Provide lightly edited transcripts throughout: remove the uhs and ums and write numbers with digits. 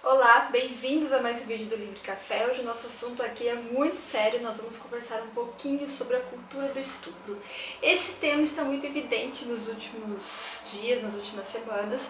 Olá, bem-vindos a mais um vídeo do Livre Café. Hoje o nosso assunto aqui é muito sério, nós vamos conversar um pouquinho sobre a cultura do estupro. Esse tema está muito evidente nos últimos dias, nas últimas semanas,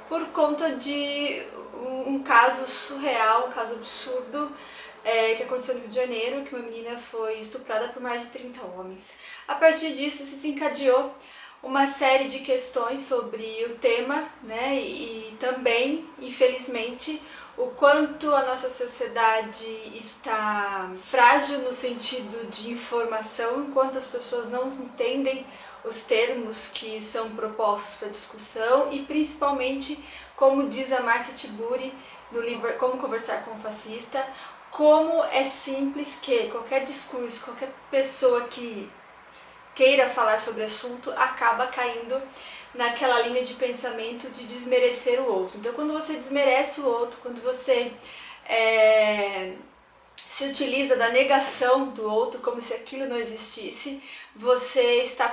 por conta de um caso surreal, um caso absurdo, que aconteceu no Rio de Janeiro, que uma menina foi estuprada por mais de 30 homens. A partir disso se desencadeou uma série de questões sobre o tema, né, e também, infelizmente, o quanto a nossa sociedade está frágil no sentido de informação, enquanto as pessoas não entendem os termos que são propostos para discussão e principalmente, como diz a Marcia Tiburi no livro Como Conversar com um Fascista, como é simples que qualquer discurso, qualquer pessoa que queira falar sobre o assunto acaba caindo naquela linha de pensamento de desmerecer o outro. Então, quando você desmerece o outro, quando você se utiliza da negação do outro como se aquilo não existisse, você está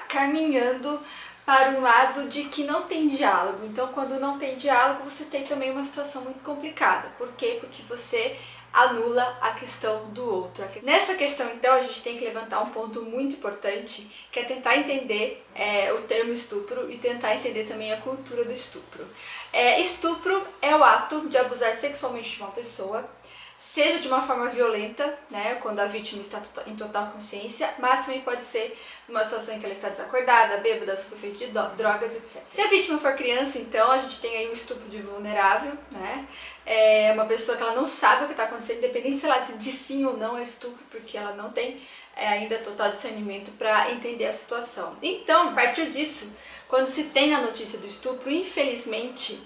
caminhando para um lado de que não tem diálogo. Então, quando não tem diálogo, você tem também uma situação muito complicada. Por quê? Porque você anula a questão do outro. Nesta questão, então, a gente tem que levantar um ponto muito importante, que é tentar entender o termo estupro e tentar entender também a cultura do estupro. Estupro é o ato de abusar sexualmente de uma pessoa, seja de uma forma violenta, né, quando a vítima está em total consciência, mas também pode ser numa situação em que ela está desacordada, bêbada, sob efeito de drogas, etc. Se a vítima for criança, então, a gente tem aí o estupro de vulnerável, né, é uma pessoa que ela não sabe o que está acontecendo, independente se ela diz sim ou não é estupro, porque ela não tem ainda total discernimento para entender a situação. Então, a partir disso, quando se tem a notícia do estupro, infelizmente,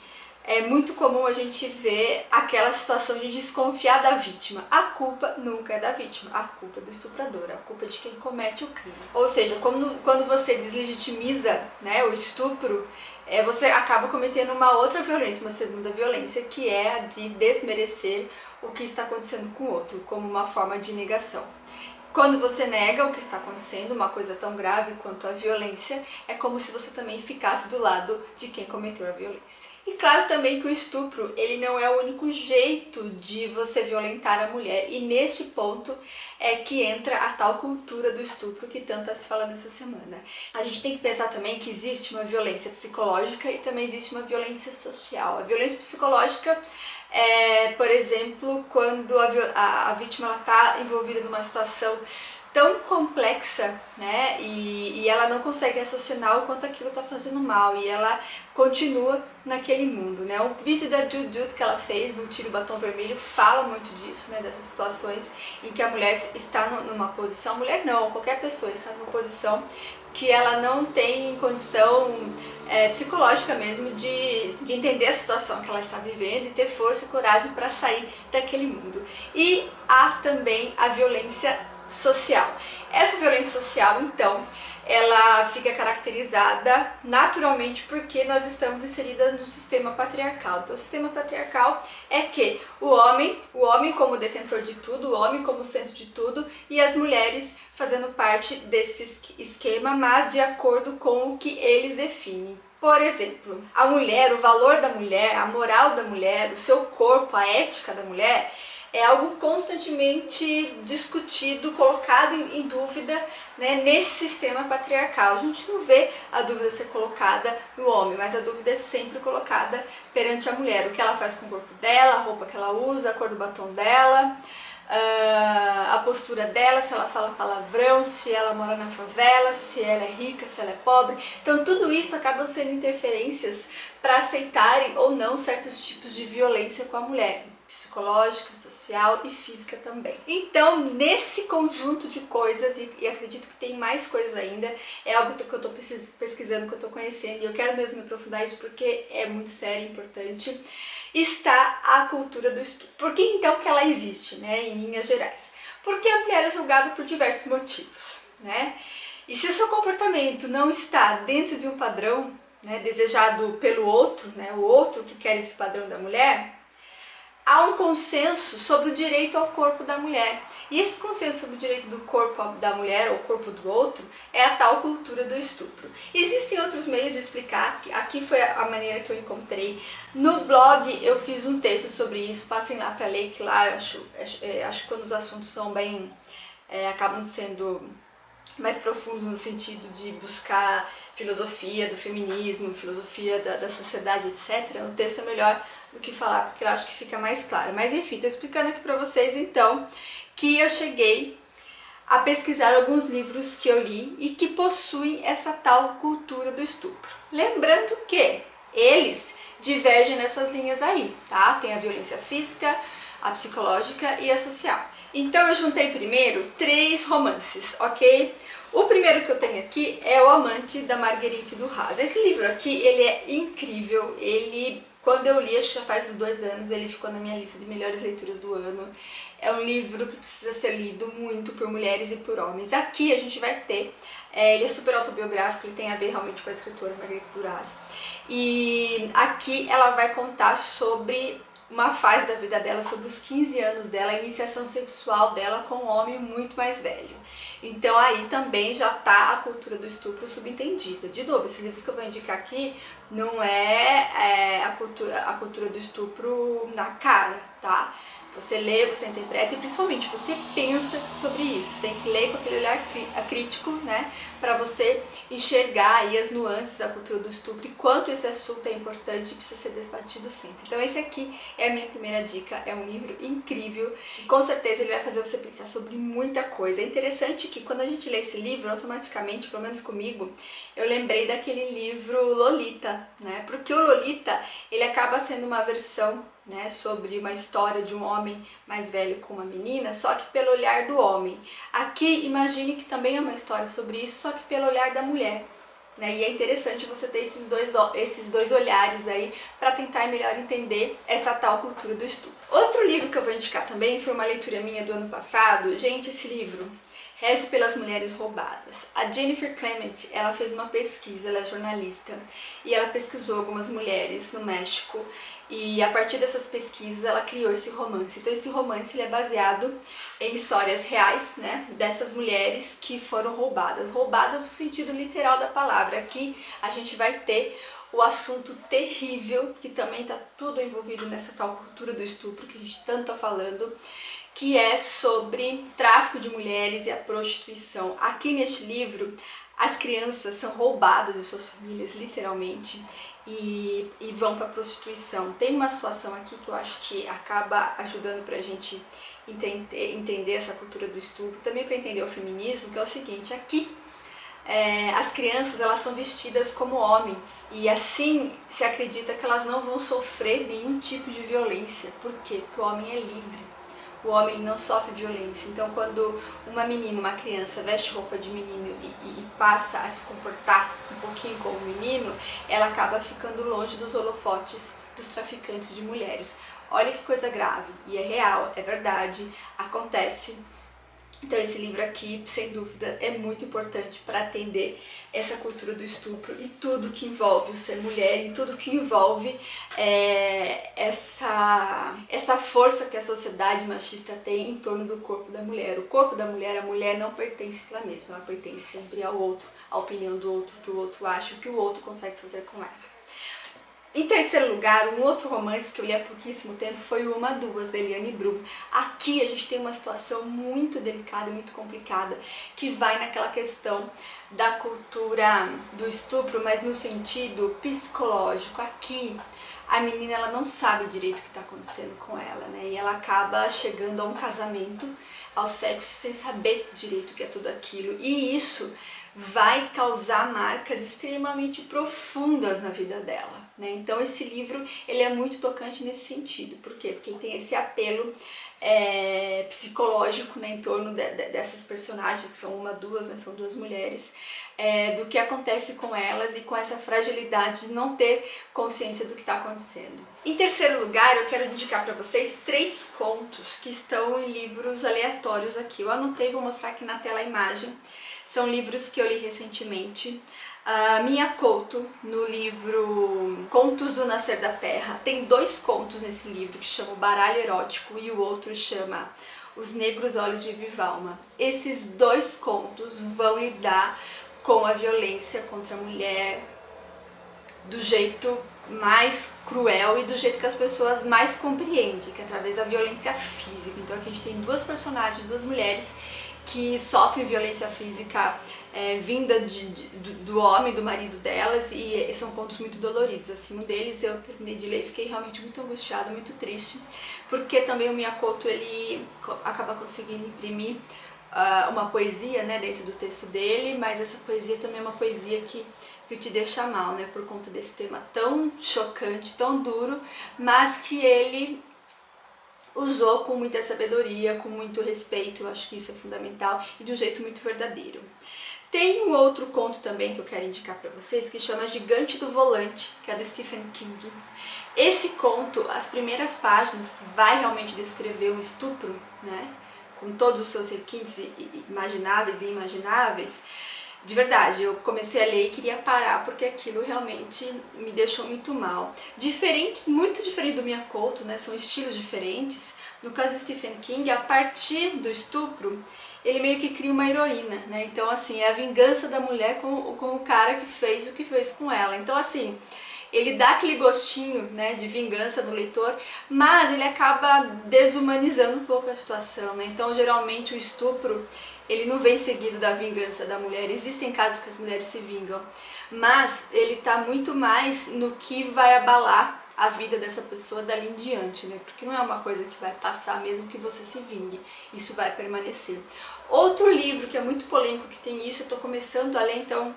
é muito comum a gente ver aquela situação de desconfiar da vítima. A culpa nunca é da vítima, a culpa é do estuprador, a culpa é de quem comete o crime. Ou seja, quando você deslegitimiza, né, o estupro, você acaba cometendo uma outra violência, uma segunda violência, que é a de desmerecer o que está acontecendo com o outro, como uma forma de negação. Quando você nega o que está acontecendo, uma coisa tão grave quanto a violência, é como se você também ficasse do lado de quem cometeu a violência. E claro também que o estupro, ele não é o único jeito de você violentar a mulher, e neste ponto é que entra a tal cultura do estupro que tanto se fala nessa semana. A gente tem que pensar também que existe uma violência psicológica e também existe uma violência social. A violência psicológica por exemplo, quando a vítima está envolvida numa situação tão complexa, né, e ela não consegue raciocinar o quanto aquilo está fazendo mal, e ela continua naquele mundo, né. O vídeo da Judith que ela fez no Tire o Batom Vermelho fala muito disso, né, dessas situações em que a mulher está numa posição, mulher não, qualquer pessoa está numa posição que ela não tem condição psicológica mesmo de entender a situação que ela está vivendo e ter força e coragem para sair daquele mundo. E há também a violência social. Essa violência social, então, ela fica caracterizada naturalmente porque nós estamos inseridas no sistema patriarcal. Então, o sistema patriarcal é que o homem como detentor de tudo, o homem como centro de tudo, e as mulheres fazendo parte desse esquema, mas de acordo com o que eles definem. Por exemplo, a mulher, o valor da mulher, a moral da mulher, o seu corpo, a ética da mulher, é algo constantemente discutido, colocado em dúvida, né, nesse sistema patriarcal. A gente não vê a dúvida ser colocada no homem, mas a dúvida é sempre colocada perante a mulher. O que ela faz com o corpo dela, a roupa que ela usa, a cor do batom dela, a postura dela, se ela fala palavrão, se ela mora na favela, se ela é rica, se ela é pobre. Então tudo isso acaba sendo interferências para aceitarem ou não certos tipos de violência com a mulher, psicológica, social e física também. Então, nesse conjunto de coisas, e acredito que tem mais coisas ainda, é algo que eu estou pesquisando, que eu estou conhecendo, e eu quero mesmo me aprofundar isso porque é muito sério e importante, está a cultura do estupro. Por que então que ela existe, né, em linhas gerais? Porque a mulher é julgada por diversos motivos, né? E se o seu comportamento não está dentro de um padrão, né, desejado pelo outro, né, o outro que quer esse padrão da mulher, há um consenso sobre o direito ao corpo da mulher. E esse consenso sobre o direito do corpo da mulher ou corpo do outro é a tal cultura do estupro. Existem outros meios de explicar, aqui foi a maneira que eu encontrei. No blog eu fiz um texto sobre isso, passem lá para ler, que lá eu acho que quando os assuntos são bem, acabam sendo mais profundos no sentido de buscar filosofia do feminismo, filosofia da sociedade, etc. O texto é melhor do que falar, porque eu acho que fica mais claro. Mas enfim, tô explicando aqui pra vocês então que eu cheguei a pesquisar alguns livros que eu li e que possuem essa tal cultura do estupro. Lembrando que eles divergem nessas linhas aí, tá? Tem a violência física, a psicológica e a social. Então eu juntei primeiro 3 romances, ok? O primeiro que eu tenho aqui é O Amante, da Marguerite Duras. Esse livro aqui, ele é incrível, quando eu li, acho que já faz uns 2 anos, ele ficou na minha lista de melhores leituras do ano. É um livro que precisa ser lido muito por mulheres e por homens. Aqui a gente vai ter, ele é super autobiográfico, ele tem a ver realmente com a escritora Marguerite Duras. E aqui ela vai contar sobre uma fase da vida dela, sobre os 15 anos dela, a iniciação sexual dela com um homem muito mais velho. Então aí também já tá a cultura do estupro subentendida. De novo, esses livros que eu vou indicar aqui não é, a cultura do estupro na cara, tá? Você lê, você interpreta e principalmente você pensa sobre isso. Tem que ler com aquele olhar crítico, né? Para você enxergar aí as nuances da cultura do estupro e quanto esse assunto é importante e precisa ser debatido sempre. Então esse aqui é a minha primeira dica, é um livro incrível e com certeza ele vai fazer você pensar sobre muita coisa. É interessante que quando a gente lê esse livro, automaticamente, pelo menos comigo, eu lembrei daquele livro Lolita, né? Porque o Lolita, ele acaba sendo uma versão, né, sobre uma história de um homem mais velho com uma menina, só que pelo olhar do homem. Aqui, imagine que também é uma história sobre isso, só que pelo olhar da mulher. Né? E é interessante você ter esses dois olhares aí para tentar melhor entender essa tal cultura do estupro. Outro livro que eu vou indicar também foi uma leitura minha do ano passado. Gente, esse livro, Reze pelas Mulheres Roubadas. A Jennifer Clement, ela fez uma pesquisa, ela é jornalista, e ela pesquisou algumas mulheres no México, e a partir dessas pesquisas ela criou esse romance. Então esse romance ele é baseado em histórias reais, né, dessas mulheres que foram roubadas no sentido literal da palavra. Aqui a gente vai ter o assunto terrível, que também está tudo envolvido nessa tal cultura do estupro que a gente tanto está falando, que é sobre tráfico de mulheres e a prostituição. Aqui neste livro, as crianças são roubadas de suas famílias, literalmente, e vão para a prostituição. Tem uma situação aqui que eu acho que acaba ajudando para a gente entender essa cultura do estupro, também para entender o feminismo, que é o seguinte: aqui as crianças elas são vestidas como homens e assim se acredita que elas não vão sofrer nenhum tipo de violência. Por quê? Porque o homem é livre. O homem não sofre violência. Então quando uma menina, uma criança veste roupa de menino e passa a se comportar um pouquinho como menino, ela acaba ficando longe dos holofotes dos traficantes de mulheres. Olha que coisa grave, e é real, é verdade, acontece. Então esse livro aqui, sem dúvida, é muito importante para atender essa cultura do estupro e tudo que envolve o ser mulher e tudo que envolve essa força que a sociedade machista tem em torno do corpo da mulher. O corpo da mulher, a mulher não pertence a ela mesma, ela pertence sempre ao outro, à opinião do outro, o que o outro acha, o que o outro consegue fazer com ela. Em terceiro lugar, um outro romance que eu li há pouquíssimo tempo foi o Uma Duas, da Eliane Brum. Aqui a gente tem uma situação muito delicada, muito complicada, que vai naquela questão da cultura do estupro, mas no sentido psicológico. Aqui a menina ela não sabe direito o que está acontecendo com ela, né? E ela acaba chegando a um casamento, ao sexo, sem saber direito o que é tudo aquilo. E isso vai causar marcas extremamente profundas na vida dela, né? Então esse livro ele é muito tocante nesse sentido. Por quê? Porque ele tem esse apelo psicológico, né, em torno dessas personagens, que são duas, né, são duas mulheres, do que acontece com elas e com essa fragilidade de não ter consciência do que está acontecendo. Em terceiro lugar, eu quero indicar para vocês 3 contos que estão em livros aleatórios aqui. Eu anotei, vou mostrar aqui na tela a imagem. São livros que eu li recentemente. A Mia Couto, no livro Contos do Nascer da Terra, tem 2 contos nesse livro que chama O Baralho Erótico e o outro chama Os Negros Olhos de Vivalma. Esses 2 contos vão lidar com a violência contra a mulher do jeito mais cruel e do jeito que as pessoas mais compreendem, que é através da violência física. Então aqui a gente tem 2 personagens, 2 mulheres que sofrem violência física vinda do homem, do marido delas, e são contos muito doloridos. Assim, um deles eu terminei de ler e fiquei realmente muito angustiada, muito triste, porque também o Mia Couto, ele acaba conseguindo imprimir uma poesia, né, dentro do texto dele, mas essa poesia também é uma poesia que te deixa mal, né, por conta desse tema tão chocante, tão duro, mas que ele usou com muita sabedoria, com muito respeito. Eu acho que isso é fundamental e de um jeito muito verdadeiro. Tem um outro conto também que eu quero indicar para vocês, que chama Gigante do Volante, que é do Stephen King. Esse conto, as primeiras páginas, vai realmente descrever um estupro, né, com todos os seus requintes imagináveis e imagináveis. De verdade, eu comecei a ler e queria parar porque aquilo realmente me deixou muito mal. Muito diferente do Mia Couto, né? São estilos diferentes. No caso do Stephen King, a partir do estupro, ele meio que cria uma heroína, né? Então, assim, é a vingança da mulher com o cara que fez o que fez com ela. Então, assim, ele dá aquele gostinho, né, de vingança no leitor, mas ele acaba desumanizando um pouco a situação, né? Então, geralmente, o estupro, ele não vem seguido da vingança da mulher. Existem casos que as mulheres se vingam, mas ele tá muito mais no que vai abalar a vida dessa pessoa dali em diante, né? Porque não é uma coisa que vai passar mesmo que você se vingue, isso vai permanecer. Outro livro que é muito polêmico, que tem isso, eu tô começando a ler, então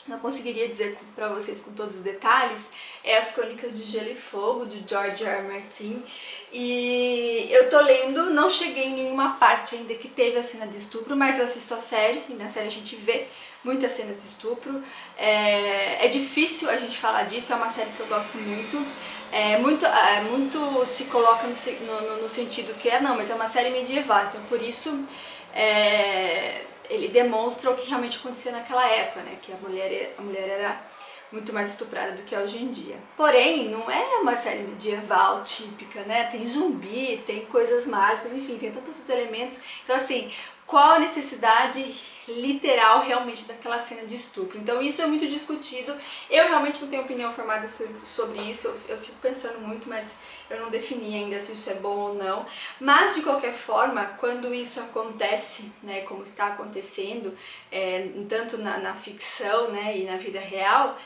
não conseguiria dizer para vocês com todos os detalhes, é As Crônicas de Gelo e Fogo, de George R. R. Martin. E eu tô lendo, não cheguei em nenhuma parte ainda que teve a cena de estupro, mas eu assisto a série, e na série a gente vê muitas cenas de estupro. É difícil a gente falar disso, é uma série que eu gosto muito. Muito se coloca no sentido que não, mas é uma série medieval, então por isso ele demonstra o que realmente acontecia naquela época, né? Que a mulher era muito mais estuprada do que é hoje em dia. Porém, não é uma série medieval típica, né? Tem zumbi, tem coisas mágicas, enfim, tem tantos outros elementos. Então, assim, qual a necessidade literal realmente daquela cena de estupro? Então isso é muito discutido. Eu realmente não tenho opinião formada sobre isso, eu fico pensando muito, mas eu não defini ainda se isso é bom ou não. Mas de qualquer forma, quando isso acontece, né, como está acontecendo, tanto na ficção, né, e na vida real,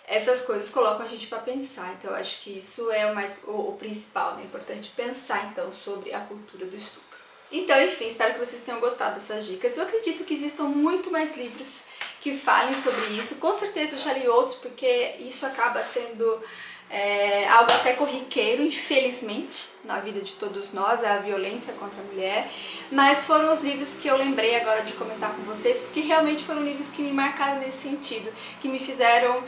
essas coisas colocam a gente para pensar. Então eu acho que isso é o principal, né? É importante pensar então sobre a cultura do estupro. Então, enfim, espero que vocês tenham gostado dessas dicas. Eu acredito que existam muito mais livros que falem sobre isso. Com certeza eu já li outros, porque isso acaba sendo algo até corriqueiro, infelizmente, na vida de todos nós, é a violência contra a mulher. Mas foram os livros que eu lembrei agora de comentar com vocês, porque realmente foram livros que me marcaram nesse sentido, que me fizeram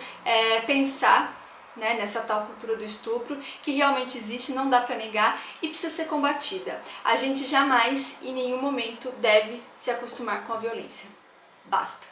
pensar, né, nessa tal cultura do estupro, que realmente existe, não dá pra negar e precisa ser combatida. A gente jamais, em nenhum momento, deve se acostumar com a violência. Basta.